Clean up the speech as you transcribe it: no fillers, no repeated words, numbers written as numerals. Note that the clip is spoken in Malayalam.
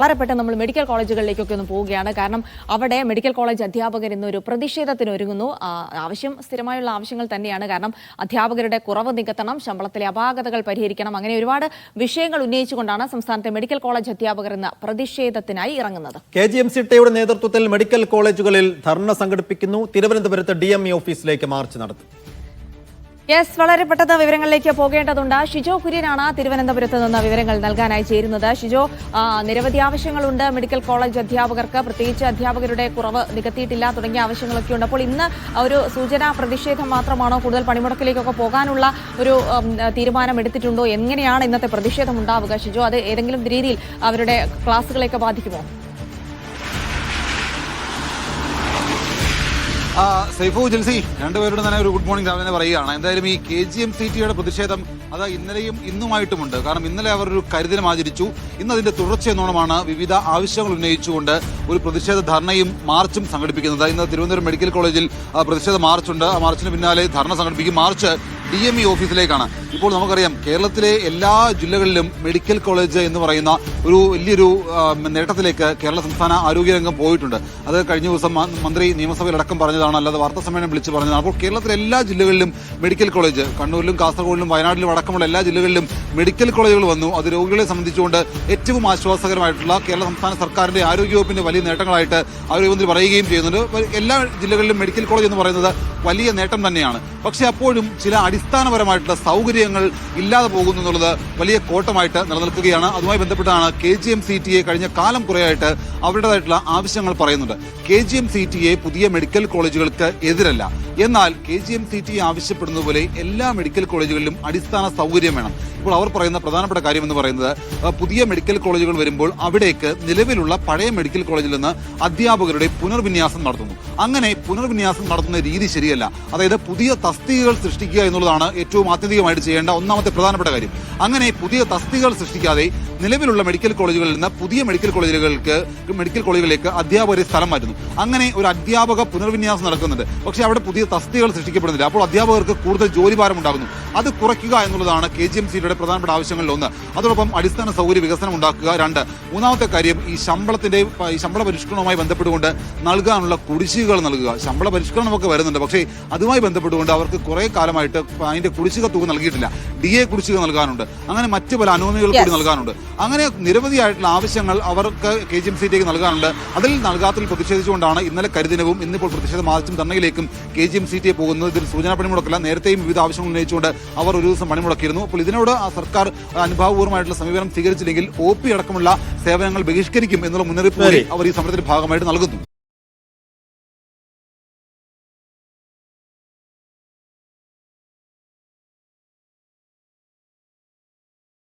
വളരെ പെട്ടെന്ന് നമ്മൾ മെഡിക്കൽ കോളേജുകളിലേക്കൊക്കെ ഒന്ന് പോവുകയാണ്. കാരണം അവിടെ മെഡിക്കൽ കോളേജ് അധ്യാപകർ ഇന്നൊരു പ്രതിഷേധത്തിന് ഒരുങ്ങുന്നു. ആവശ്യം സ്ഥിരമായുള്ള ആവശ്യങ്ങൾ തന്നെയാണ്. കാരണം അധ്യാപകരുടെ കുറവ് നികത്തണം, ശമ്പളത്തിലെ അപാകതകൾ പരിഹരിക്കണം, അങ്ങനെ ഒരുപാട് വിഷയങ്ങൾ ഉന്നയിച്ചുകൊണ്ടാണ് സംസ്ഥാനത്തെ മെഡിക്കൽ കോളേജ് അധ്യാപകർ ഇന്ന് പ്രതിഷേധത്തിനായി ഇറങ്ങുന്നത്. KGMCTയുടെ നേതൃത്വത്തിൽ മെഡിക്കൽ കോളേജുകളിൽ ധർണ സംഘടിപ്പിക്കുന്നു. തിരുവനന്തപുരത്ത് DME ഓഫീസിലേക്ക് മാർച്ച് നടത്തും. യെസ്, വളരെ പെട്ടെന്ന് വിവരങ്ങളിലേക്ക് പോകേണ്ടതുണ്ട്. ഷിജോ കുര്യനാണ് തിരുവനന്തപുരത്ത് നിന്ന് വിവരങ്ങൾ നൽകാനായി ചേരുന്നത്. ഷിജോ, നിരവധി ആവശ്യങ്ങളുണ്ട് മെഡിക്കൽ കോളേജ് അധ്യാപകർക്ക്, പ്രത്യേകിച്ച് അധ്യാപകരുടെ കുറവ് നികത്തിയിട്ടില്ല തുടങ്ങിയ ആവശ്യങ്ങളൊക്കെ ഉണ്ട്. അപ്പോൾ ഇന്ന് ഒരു സൂചനാ പ്രതിഷേധം മാത്രമാണോ, കൂടുതൽ പണിമുടക്കിലേക്കൊക്കെ പോകാനുള്ള ഒരു തീരുമാനം എടുത്തിട്ടുണ്ടോ? എങ്ങനെയാണ് ഇന്നത്തെ പ്രതിഷേധം ഉണ്ടാവുക ഷിജോ? അത് ഏതെങ്കിലും രീതിയിൽ അവരുടെ ക്ലാസുകളെയൊക്കെ ബാധിക്കുമോ? സൈഫു, ജിൽസി, രണ്ടുപേരോടും തന്നെ ഒരു ഗുഡ് മോർണിംഗ് രാവിലെ പറയുകയാണ്. എന്തായാലും ഈ KGMCTയുടെ പ്രതിഷേധം അത് ഇന്നലെയും ഇന്നുമായിട്ടുമുണ്ട്. കാരണം ഇന്നലെ അവർ ഒരു കരിദിനം ആചരിച്ചു. ഇന്ന് അതിന്റെ തുടർച്ചയെന്നോണമാണ് വിവിധ ആവശ്യങ്ങൾ ഉന്നയിച്ചുകൊണ്ട് ഒരു പ്രതിഷേധ ധർണയും മാർച്ചും സംഘടിപ്പിക്കുന്നത്. ഇന്ന് തിരുവനന്തപുരം മെഡിക്കൽ കോളേജിൽ പ്രതിഷേധ മാർച്ചുണ്ട്. ആ മാർച്ചിന് പിന്നാലെ ധർണ സംഘടിപ്പിക്കും. March DME ഓഫീസിലേക്കാണ്. ഇപ്പോൾ നമുക്കറിയാം, കേരളത്തിലെ എല്ലാ ജില്ലകളിലും മെഡിക്കൽ കോളേജ് എന്ന് പറയുന്ന ഒരു വലിയൊരു നേട്ടത്തിലേക്ക് കേരള സംസ്ഥാന ആരോഗ്യരംഗം പോയിട്ടുണ്ട്. അത് കഴിഞ്ഞ ദിവസം മന്ത്രി നിയമസഭയിലടക്കം പറഞ്ഞതാണ്, അല്ലാതെ വാർത്താ സമ്മേളനം വിളിച്ച് പറഞ്ഞതാണ്. അപ്പോൾ കേരളത്തിലെ എല്ലാ ജില്ലകളിലും മെഡിക്കൽ കോളേജ്, കണ്ണൂരിലും കാസർഗോഡിലും വയനാട്ടിലും അടക്കമുള്ള എല്ലാ ജില്ലകളിലും മെഡിക്കൽ കോളേജുകൾ വന്നു. അത് രോഗികളെ സംബന്ധിച്ചുകൊണ്ട് ഏറ്റവും ആശ്വാസകരമായിട്ടുള്ള കേരള സംസ്ഥാന സർക്കാരിന്റെ ആരോഗ്യവകുപ്പിന്റെ വലിയ നേട്ടങ്ങളായിട്ട് ആരോഗ്യമന്ത്രി പറയുകയും ചെയ്യുന്നുണ്ട്. എല്ലാ ജില്ലകളിലും മെഡിക്കൽ കോളേജ് എന്ന് പറയുന്നത് വലിയ നേട്ടം തന്നെയാണ്. പക്ഷേ അപ്പോഴും ചില അടിസ്ഥാനപരമായിട്ടുള്ള സൗകര്യങ്ങൾ ഇല്ലാതെ പോകുന്നു എന്നുള്ളത് വലിയ കോട്ടമായിട്ട് നിലനിൽക്കുകയാണ്. അതുമായി ബന്ധപ്പെട്ടാണ് KGMCTയെ കഴിഞ്ഞ കാലം കുറേയായിട്ട് അവരുടേതായിട്ടുള്ള ആവശ്യങ്ങൾ പറയുന്നുണ്ട്. KGMCTയെ പുതിയ മെഡിക്കൽ കോളേജുകൾക്ക് എതിരല്ല, എന്നാൽ KGMCT ആവശ്യപ്പെടുന്ന പോലെ എല്ലാ മെഡിക്കൽ കോളേജുകളിലും അടിസ്ഥാന സൗകര്യം വേണം. ഇപ്പോൾ അവർ പറയുന്ന പ്രധാനപ്പെട്ട കാര്യം എന്ന് പറയുന്നത്, പുതിയ മെഡിക്കൽ കോളേജുകൾ വരുമ്പോൾ അവിടേക്ക് നിലവിലുള്ള പഴയ മെഡിക്കൽ കോളേജിൽ നിന്ന് അധ്യാപകരുടെ പുനർവിന്യാസം നടത്തുന്നു. അങ്ങനെ പുനർവിന്യാസം നടത്തുന്ന രീതി ശരിയല്ല. അതായത് പുതിയ തസ്തികകൾ സൃഷ്ടിക്കുക എന്നുള്ളതാണ് ഏറ്റവും ആത്യന്തികമായിട്ട് ചെയ്യേണ്ട ഒന്നാമത്തെ പ്രധാനപ്പെട്ട കാര്യം. അങ്ങനെ പുതിയ തസ്തികകൾ സൃഷ്ടിക്കാതെ നിലവിലുള്ള മെഡിക്കൽ കോളേജുകളിൽ നിന്ന് പുതിയ മെഡിക്കൽ കോളേജുകളിലേക്ക് അധ്യാപകരെ സ്ഥലം മാറ്റുന്നു. അങ്ങനെ ഒരു അധ്യാപക പുനർവിന്യാസം നടക്കുന്നുണ്ട്. പക്ഷേ അവിടെ പുതിയ തസ്തികകൾ സൃഷ്ടിക്കപ്പെടുന്നില്ല. അപ്പോൾ അധ്യാപകർക്ക് കൂടുതൽ ജോലിഭാരം ഉണ്ടാകുന്നു. അത് കുറയ്ക്കുക എന്നുള്ളതാണ് KGMCTയുടെ പ്രധാനപ്പെട്ട ആവശ്യങ്ങളിൽ ഒന്ന്. അതോടൊപ്പം അടിസ്ഥാന സൗകര്യ വികസനം ഉണ്ടാക്കുക. രണ്ട്, മൂന്നാമത്തെ കാര്യം ഈ ശമ്പള പരിഷ്കരണവുമായി ബന്ധപ്പെട്ടുകൊണ്ട് നൽകാനുള്ള കുടിശ്ശികകൾ നൽകുക. ശമ്പള പരിഷ്കരണമൊക്കെ വരുന്നുണ്ട്, പക്ഷേ അതുമായി ബന്ധപ്പെട്ടുകൊണ്ട് അവർക്ക് കുറെ കാലമായിട്ട് അതിന്റെ കുടിശ്ശിക തുക നൽകിയിട്ടില്ല. DA കുടിശ്ശിക നൽകാനുണ്ട്, അങ്ങനെ മറ്റു പല അനുമതികൾ കൂടി നൽകാനുണ്ട്. അങ്ങനെ നിരവധിയായിട്ടുള്ള ആവശ്യങ്ങൾ അവർക്ക് KGMCTക്ക് നൽകാനുണ്ട്. അതിൽ നൽകാത്തതിൽ പ്രതിഷേധിച്ചുകൊണ്ടാണ് ഇന്നലെ കരിദിനവും ഇന്നിപ്പോൾ പ്രതിഷേധ മാർച്ചും ധർണയിലേക്കും KGMCT പോകുന്നത്. ഇതിൽ സൂചനാ പണിമുടക്കല്ല, നേരത്തെയും വിവിധ ആവശ്യങ്ങൾ ഉന്നയിച്ചുകൊണ്ട് അവർ ഒരു ദിവസം പണിമുടക്കിയിരുന്നു. അപ്പോൾ ഇതിനോട് സർക്കാർ അനുഭാവപൂർവ്വമായിട്ടുള്ള സമീപനം സ്വീകരിച്ചില്ലെങ്കിൽ OP അടക്കമുള്ള സേവനങ്ങൾ ബഹിഷ്കരിക്കും എന്നുള്ള മുന്നറിയിപ്പ് അവർ ഈ സമരത്തിന്റെ ഭാഗമായിട്ട് നൽകുന്നു.